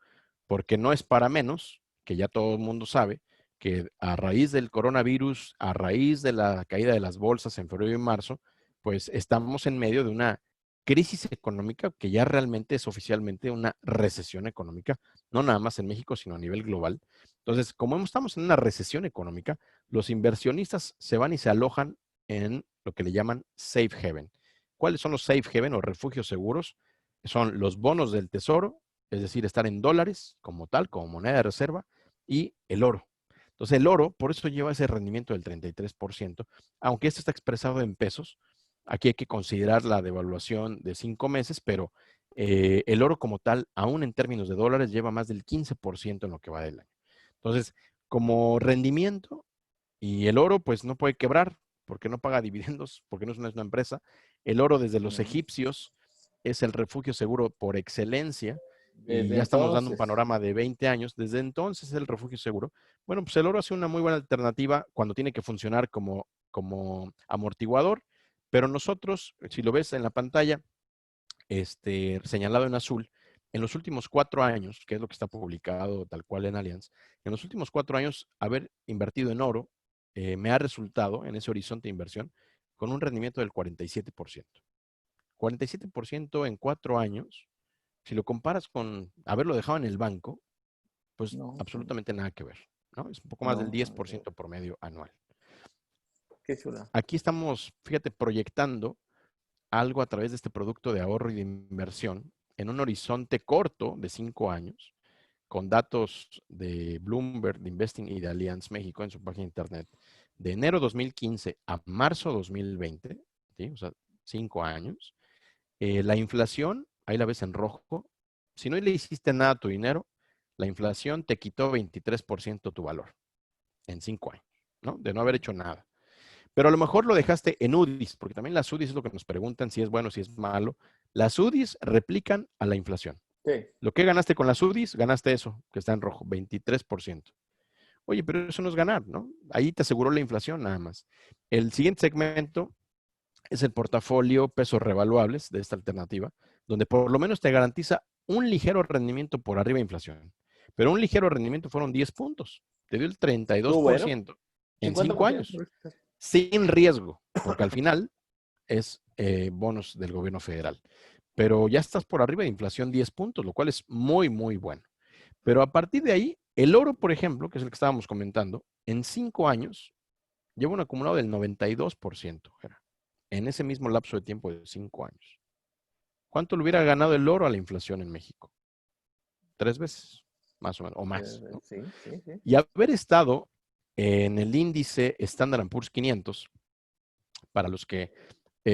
porque no es para menos, que ya todo el mundo sabe, que a raíz del coronavirus, a raíz de la caída de las bolsas en febrero y marzo, pues estamos en medio de una crisis económica que ya realmente es oficialmente una recesión económica, no nada más en México, sino a nivel global. Entonces, como estamos en una recesión económica, los inversionistas se van y se alojan en lo que le llaman safe haven. ¿Cuáles son los safe haven o refugios seguros? Son los bonos del tesoro, es decir, estar en dólares como tal, como moneda de reserva, y el oro. Entonces, el oro, por eso lleva ese rendimiento del 33%, aunque esto está expresado en pesos. Aquí hay que considerar la devaluación de 5 meses, pero el oro como tal, aún en términos de dólares, lleva más del 15% en lo que va del año. Entonces, como rendimiento, y el oro, pues no puede quebrar porque no paga dividendos, porque no es una empresa. El oro desde los no. egipcios es el refugio seguro por excelencia y Desde ya estamos dando un entonces, panorama de 20 años. Desde entonces es el refugio seguro. Bueno, pues el oro ha sido una muy buena alternativa cuando tiene que funcionar como amortiguador, pero nosotros, si lo ves en la pantalla, señalado en azul, en los últimos 4 años, que es lo que está publicado tal cual en Allianz, en los últimos 4 años, haber invertido en oro me ha resultado en ese horizonte de inversión con un rendimiento del 47%. 47% en 4 años, Si lo comparas con haberlo dejado en el banco, pues No, absolutamente nada que ver, ¿no? Es un poco más del no, nada que ver. 10% promedio anual. Qué chula. Aquí estamos, fíjate, proyectando algo a través de este producto de ahorro y de inversión en un horizonte corto de 5 años, con datos de Bloomberg, de Investing y de Allianz México en su página de internet, de enero 2015 a marzo 2020, ¿sí? O sea, 5 años. La inflación, ahí la ves en rojo. Si no le hiciste nada a tu dinero, la inflación te quitó 23% tu valor en 5 años, ¿no? De no haber hecho nada. Pero a lo mejor lo dejaste en UDIs, porque también las UDIs es lo que nos preguntan si es bueno, si es malo. Las UDIs replican a la inflación. Sí. Lo que ganaste con las UDIs, ganaste eso, que está en rojo, 23%. Oye, pero eso no es ganar, ¿no? Ahí te aseguró la inflación nada más. El siguiente segmento es el portafolio pesos revaluables de esta alternativa, donde por lo menos te garantiza un ligero rendimiento por arriba de inflación. Pero un ligero rendimiento fueron 10 puntos. Te dio el Estuvo bueno. 32% en 5 50%. años, sin riesgo, porque al final es bonos del gobierno federal. Pero ya estás por arriba de inflación 10 puntos, lo cual es muy, muy bueno. Pero a partir de ahí, el oro, por ejemplo, que es el que estábamos comentando, en 5 años lleva un acumulado del 92%, en ese mismo lapso de tiempo de 5 años. ¿Cuánto le hubiera ganado el oro a la inflación en México? 3 veces, más o menos, o más, ¿no? Sí, sí, sí. Y haber estado en el índice Standard & Poor's 500, para los que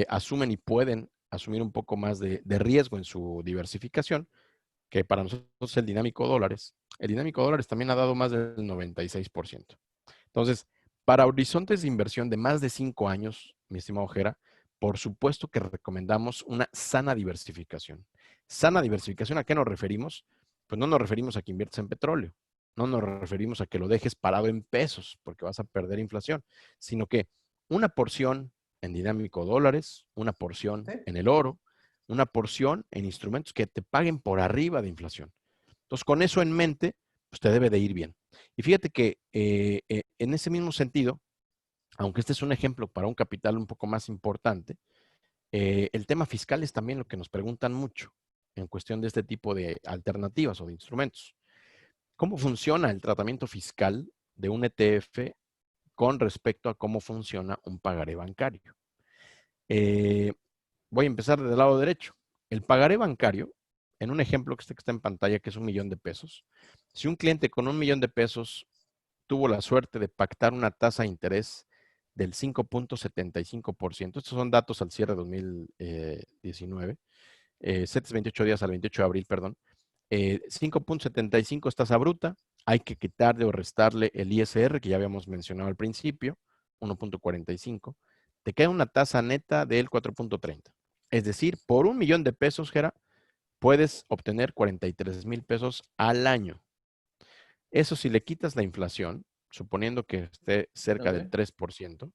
asumen y pueden asumir un poco más de riesgo en su diversificación, que para nosotros es el dinámico dólares. El dinámico dólares también ha dado más del 96%. Entonces, para horizontes de inversión de más de 5 años, mi estimado Jera, por supuesto que recomendamos una sana diversificación. Sana diversificación, ¿a qué nos referimos? Pues no nos referimos a que inviertas en petróleo, no nos referimos a que lo dejes parado en pesos porque vas a perder inflación, sino que una porción en dinámico dólares, una porción Sí. en el oro, una porción en instrumentos que te paguen por arriba de inflación. Entonces, con eso en mente, pues te debe de ir bien. Y fíjate que en ese mismo sentido, aunque este es un ejemplo para un capital un poco más importante, el tema fiscal es también lo que nos preguntan mucho en cuestión de este tipo de alternativas o de instrumentos. ¿Cómo funciona el tratamiento fiscal de un ETF con respecto a cómo funciona un pagaré bancario? Voy a empezar del lado derecho. El pagaré bancario, en un ejemplo que está en pantalla, que es $1,000,000, si un cliente con $1,000,000 tuvo la suerte de pactar una tasa de interés del 5.75%, estos son datos al cierre de 2019, 28 días al 28 de abril, perdón, 5.75 es tasa bruta, hay que quitarle o restarle el ISR que ya habíamos mencionado al principio, 1.45, te queda una tasa neta del 4.30. Es decir, por $1,000,000, Gera, puedes obtener 43,000 pesos al año. Eso si le quitas la inflación, suponiendo que esté cerca del Okay. 3%,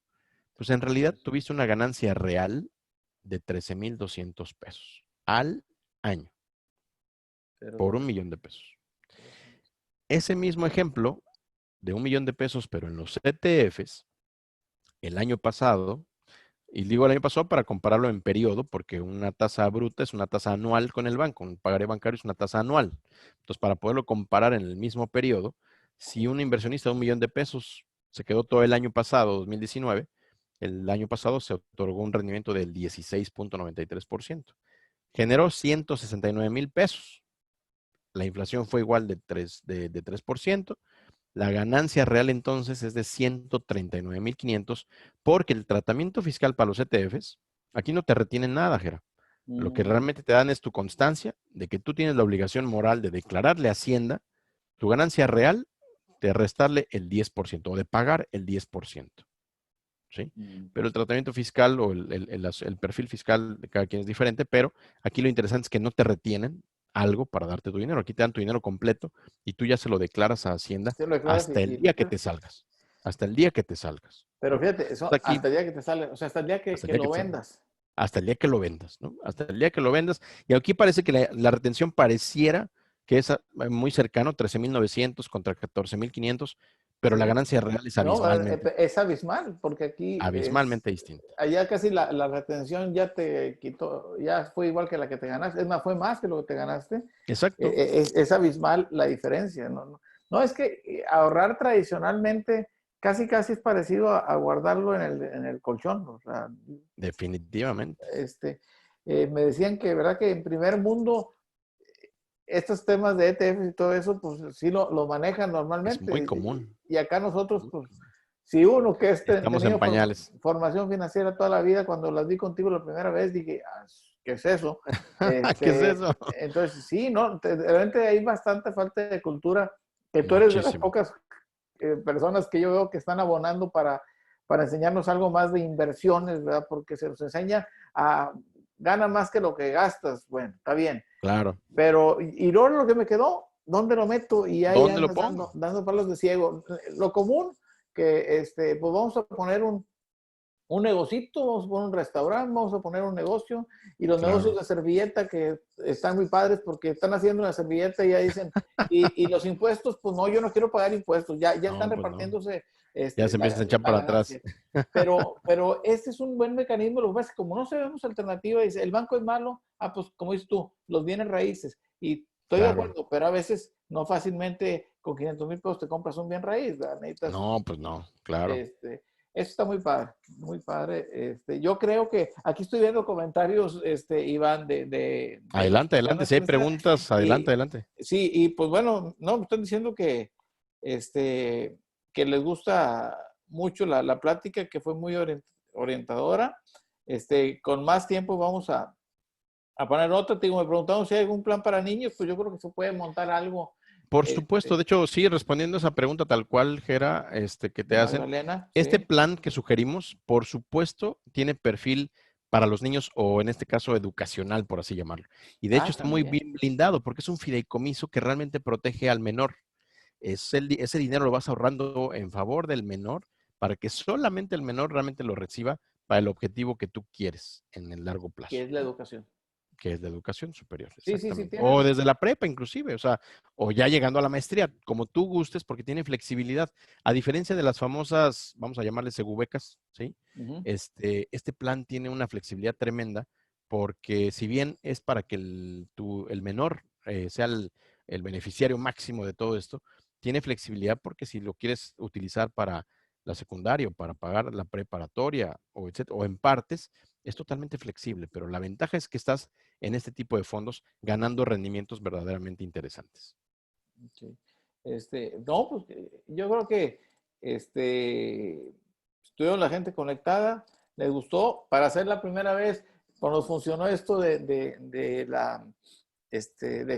pues en realidad tuviste una ganancia real de 13,200 pesos al año Pero por dos. $1,000,000. Ese mismo ejemplo de $1,000,000, pero en los ETFs, el año pasado, y digo el año pasado para compararlo en periodo, porque una tasa bruta es una tasa anual con el banco, un pagaré bancario es una tasa anual. Entonces, para poderlo comparar en el mismo periodo, si un inversionista de $1,000,000 se quedó todo el año pasado, 2019, el año pasado se otorgó un rendimiento del 16.93%. Generó 169,000 pesos. La inflación fue igual de 3%. La ganancia real entonces es de 139,500 porque el tratamiento fiscal para los ETFs, aquí no te retienen nada, Jera. Lo que realmente te dan es tu constancia de que tú tienes la obligación moral de declararle a Hacienda tu ganancia real, de restarle el 10% o de pagar el 10%. ¿Sí? Pero el tratamiento fiscal o el perfil fiscal de cada quien es diferente, pero aquí lo interesante es que no te retienen algo para darte tu dinero. Aquí te dan tu dinero completo y tú ya se lo declaras a Hacienda Sí, lo declaras hasta el día que te salgas. Hasta el día que te salgas. pero ¿No? fíjate, eso Entonces aquí, hasta el día que te sale, o sea, hasta el día hasta el que día que lo te salgas. vendas. Hasta el día que lo vendas, ¿no? Hasta el día que lo vendas. Y aquí parece que la retención pareciera que es muy cercano, 13,900 contra 14,500, pero la Sí. ganancia real es No, abismalmente, es abismal, porque aquí abismalmente distinta. allá casi la retención ya te quitó, ya fue igual que la que te ganaste, es más, fue más que lo que te ganaste. Exacto. Es abismal la diferencia, ¿no? No, es que ahorrar tradicionalmente casi casi es parecido a guardarlo en el colchón. O sea, Definitivamente. me decían que, ¿verdad? Que en primer mundo estos temas de ETF y todo eso, pues sí lo manejan Es muy normalmente. común. Y acá nosotros, pues, si uno que ha Estamos en tenido pañales. formación financiera toda la vida, cuando las vi contigo la primera vez, dije, ¿qué es eso? ¿Qué es eso? Entonces, sí, ¿no? Realmente hay bastante falta de cultura, que tú eres de las Muchísimo. pocas personas que yo veo que están abonando para enseñarnos algo más de inversiones, ¿verdad? Porque se nos enseña a gana más que lo que gastas. Bueno, está bien. Claro. Pero, y luego lo que me quedó, ¿dónde lo meto? Y ahí ¿Dónde lo andas pongo? dando palos de ciego. Lo común, que pues vamos a poner un negocito, vamos a poner un restaurante, vamos a poner un negocio, y los negocios Claro. de servilleta que están muy padres porque están haciendo una servilleta y ya dicen, y los impuestos, pues no, yo no quiero pagar impuestos, ya están No, pues no. repartiéndose Ya se empieza a echar la para atrás. ganancia. Pero este es un buen mecanismo, lo que pasa es que como no sabemos alternativa, dice, el banco es malo, pues como dices tú, los bienes raíces, y estoy de Claro. acuerdo, pero a veces no fácilmente con 500,000 pesos te compras un bien raíz, ¿verdad? Necesitas No, pues no, claro. este, eso está muy padre, muy padre. Yo creo que aquí estoy viendo comentarios, Iván, de las Adelante, adelante. personas Si que hay me están, preguntas, adelante, y adelante. sí, y pues bueno, no, me están diciendo que les gusta mucho la plática, que fue muy orientadora. Con más tiempo vamos a poner otra. Te digo, me preguntaron si hay algún plan para niños, pues yo creo que se puede montar algo, Por supuesto, este, de hecho, sí, respondiendo a esa pregunta tal cual, Gera, que de te hacen, Magdalena, este sí. plan que sugerimos, por supuesto, tiene perfil para los niños o en este caso educacional, por así llamarlo. Y de hecho está muy También. bien blindado porque es un fideicomiso que realmente protege al menor. Ese dinero lo vas ahorrando en favor del menor para que solamente el menor realmente lo reciba para el objetivo que tú quieres en el largo Que plazo, es la ¿no? educación. Que es la educación superior, Sí, sí, sí, exactamente. tienes O razón. desde la prepa inclusive, o sea, o ya llegando a la maestría, como tú gustes, porque tiene flexibilidad. A diferencia de las famosas, vamos a llamarle segubecas, ¿sí? Ujú. Este plan tiene una flexibilidad tremenda porque si bien es para que el menor sea el beneficiario máximo de todo esto, tiene flexibilidad porque si lo quieres utilizar para la secundaria o para pagar la preparatoria o, o en partes, es totalmente flexible, pero la ventaja es que estás en este tipo de fondos ganando rendimientos verdaderamente interesantes. Sí. No, pues yo creo que estuvieron la gente conectada, les gustó. Para hacer la primera vez, cuando nos funcionó esto de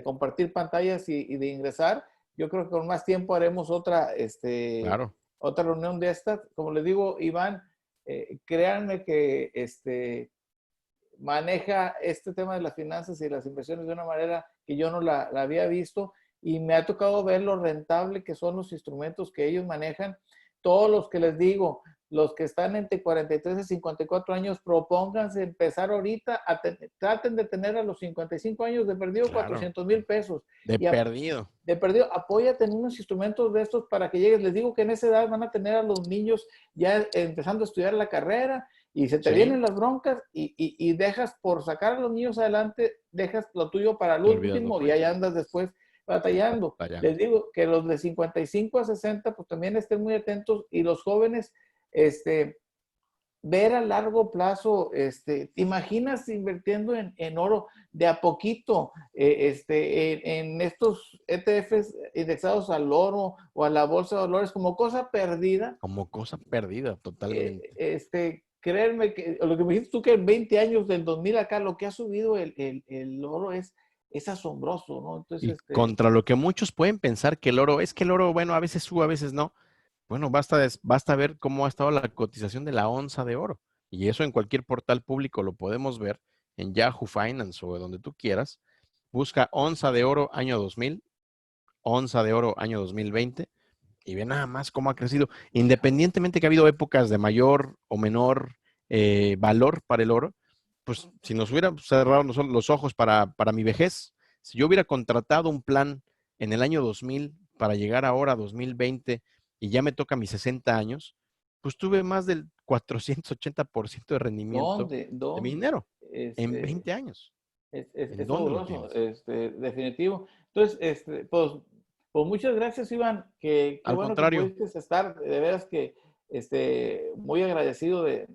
compartir pantallas y de ingresar, yo creo que con más tiempo haremos Claro, otra reunión de estas. Como les digo, Iván, créanme que maneja este tema de las finanzas y las inversiones de una manera que yo no la había visto, y me ha tocado ver lo rentable que son los instrumentos que ellos manejan. Todos los que les digo, los que están entre 43 y 54 años, propónganse empezar ahorita, traten de tener a los 55 años de perdido claro, 400,000 pesos. de Y perdido. de perdido, apóyate en unos instrumentos de estos para que llegues. Les digo que en esa edad van a tener a los niños ya empezando a estudiar la carrera, y se te Sí, vienen las broncas, y dejas por sacar a los niños adelante, dejas lo tuyo para el te olvidas lo último y tuyo. ahí andas después batallando. Les Batallando. digo que los de 55 a 60 pues también estén muy atentos, y los jóvenes, este, ver a largo plazo. ¿Te imaginas invirtiendo en oro de a poquito, en estos ETFs indexados al oro o a la bolsa de valores como cosa perdida? Como cosa perdida totalmente. Créeme que lo que me dijiste tú, que en 20 años del 2000 acá, lo que ha subido el oro es asombroso, ¿no? Y Entonces, contra lo que muchos pueden pensar que el oro, es que el oro, bueno, a veces sube, a veces no. Bueno, basta ver cómo ha estado la cotización de la onza de oro. Y eso en cualquier portal público lo podemos ver, en Yahoo Finance o donde tú quieras. Busca onza de oro año 2000, onza de oro año 2020 y ve nada más cómo ha crecido. Independientemente que ha habido épocas de mayor o menor valor para el oro, pues si nos hubiera cerrado los ojos para mi vejez, si yo hubiera contratado un plan en el año 2000 para llegar ahora a 2020 y ya me toca mis 60 años, pues tuve más del 480% de rendimiento ¿Dónde? de mi ¿Dónde? dinero en Este, 20 años. ¿En es dónde lo fabuloso, tienes? definitivo. Entonces, pues muchas gracias, Iván. Qué Al bueno que contrario, pudiste estar. De veras que muy agradecido de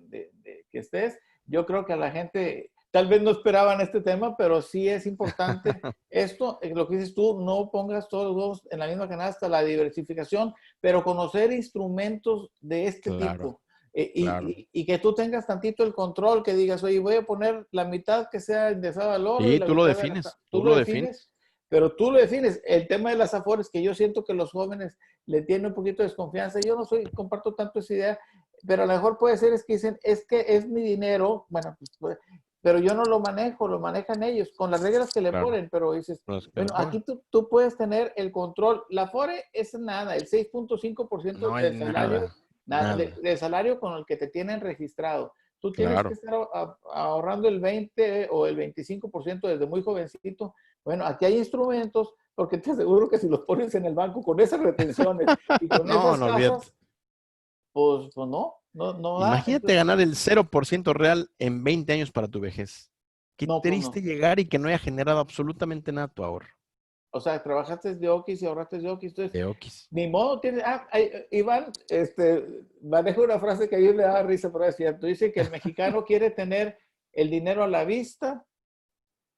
que estés. Yo creo que a la gente tal vez no esperaban este tema, pero sí es importante esto, lo que dices tú, no pongas todos los huevos en la misma canasta, la diversificación, pero conocer instrumentos de este claro, tipo. claro. Y que tú tengas tantito el control, que digas, oye, voy a poner la mitad que sea indexado al oro y Sí, la tú lo mitad de la... defines, Tú tú lo lo defines. defines, pero tú lo defines. El tema de las afores, que yo siento que los jóvenes le tienen un poquito de desconfianza, yo no comparto tanto esa idea, pero a lo mejor puede ser es que dicen, es que es mi dinero, bueno, pues, pero yo no lo manejo, lo manejan ellos, con las reglas que le Claro, ponen, pero dices, los que le bueno, aquí pongan. tú puedes tener el control. La afore es nada, el 6.5% No es del salario, nada, nada. del salario con el que te tienen registrado. Tú tienes que Claro. estar ahorrando el 20 o el 25% desde muy jovencito. Bueno, aquí hay instrumentos, porque te aseguro que si los pones en el banco con esas retenciones y con No, esas no olvídate. tasas, pues no da. Imagínate Entonces, ganar el 0% real en 20 años para tu vejez. Qué no, pues triste no. llegar y que no haya generado absolutamente nada tu ahorro. O sea, trabajaste de Oquis y ahorraste de Oquis. Entonces, De Oquis. ni modo, tiene. Iván, maneja una frase que a mí me da risa, pero es cierto. Dice que el mexicano quiere tener el dinero a la vista,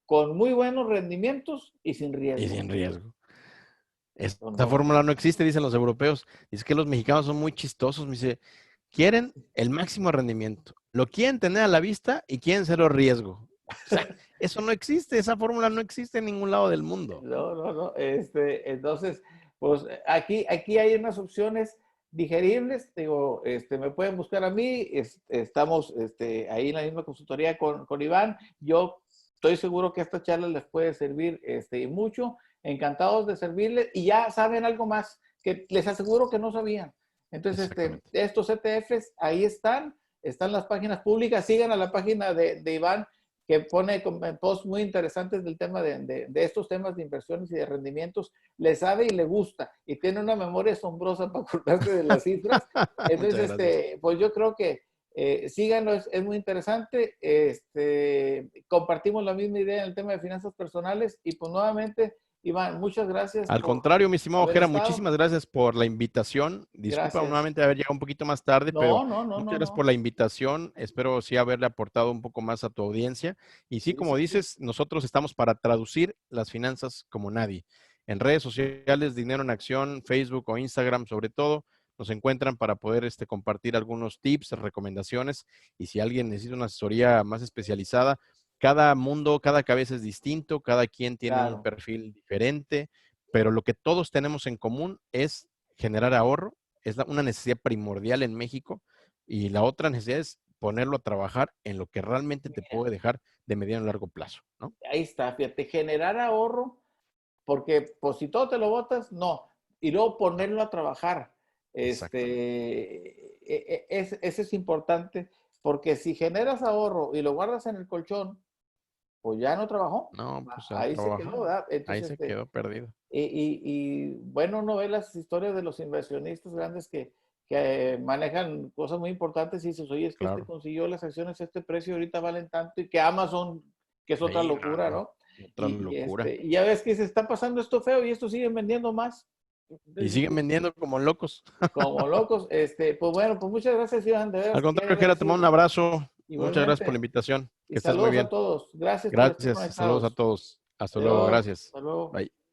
con muy buenos rendimientos y sin Y riesgo. sin riesgo. Pues Esta no. fórmula no existe, dicen los europeos. Es que los mexicanos son muy chistosos. Me dice, quieren el máximo rendimiento. Lo quieren tener a la vista y quieren cero riesgo. O sea, eso no existe. Esa fórmula no existe en ningún lado del mundo. No. Entonces, pues aquí hay unas opciones digeribles. Digo, me pueden buscar a mí. Estamos ahí en la misma consultoría con Iván. Yo estoy seguro que esta charla les puede servir mucho. Encantados de servirles. Y ya saben algo más que les aseguro que no sabían. Entonces, Exactamente. estos ETFs ahí están las páginas públicas. Sigan a la página de Iván, que pone posts muy interesantes del tema de estos temas de inversiones y de rendimientos. Le sabe y le gusta y tiene una memoria asombrosa para acordarse de las cifras. Muchas Entonces, gracias. pues yo creo que síganlo, es muy interesante. Compartimos la misma idea en el tema de finanzas personales y pues nuevamente, Iván, muchas gracias Al por contrario, mi estimado haber Jera, estado. muchísimas gracias por la invitación. Disculpa Gracias. nuevamente haber llegado un poquito más tarde, pero muchas gracias por No. la invitación. Espero sí haberle aportado un poco más a tu audiencia. Y sí, como Sí. dices, nosotros estamos para traducir las finanzas como nadie. En redes sociales, Dinero en Acción, Facebook o Instagram, sobre todo, nos encuentran para poder compartir algunos tips, recomendaciones. Y si alguien necesita una asesoría más especializada, cada mundo, cada cabeza es distinto, cada quien tiene un Claro. perfil diferente, pero lo que todos tenemos en común es generar ahorro, es una necesidad primordial en México, y la otra necesidad es ponerlo a trabajar en lo que realmente te puede dejar de mediano a largo plazo, ¿no? Ahí está, fíjate, generar ahorro, porque pues si todo te lo botas, no. Y luego No, ponerlo a trabajar. exactamente. Eso es importante, porque si generas ahorro y lo guardas en el colchón, pues ya no trabajó. No, pues a Ahí se quedó, trabajar. ¿verdad? Ahí Entonces, se quedó perdido. bueno, no ve las historias de los inversionistas grandes que manejan cosas muy importantes y dices, oye, es que Claro. consiguió las acciones a este precio, ahorita valen tanto, y que Amazon, que es otra Ahí, locura, no, ¿no? otra locura. Y ya ves que se está pasando esto feo y esto siguen vendiendo más. Y Entonces, siguen vendiendo como locos. como locos, pues bueno, pues muchas gracias, Iván, de Al veras, qué contrario, Jera, te mando un agradecido. abrazo. Muchas gracias por la Igualmente, invitación. y Que estés muy saludos a bien. todos. Gracias por estar Gracias. Saludos a conectados. todos. Hasta luego. Adiós, Gracias. hasta luego. Bye.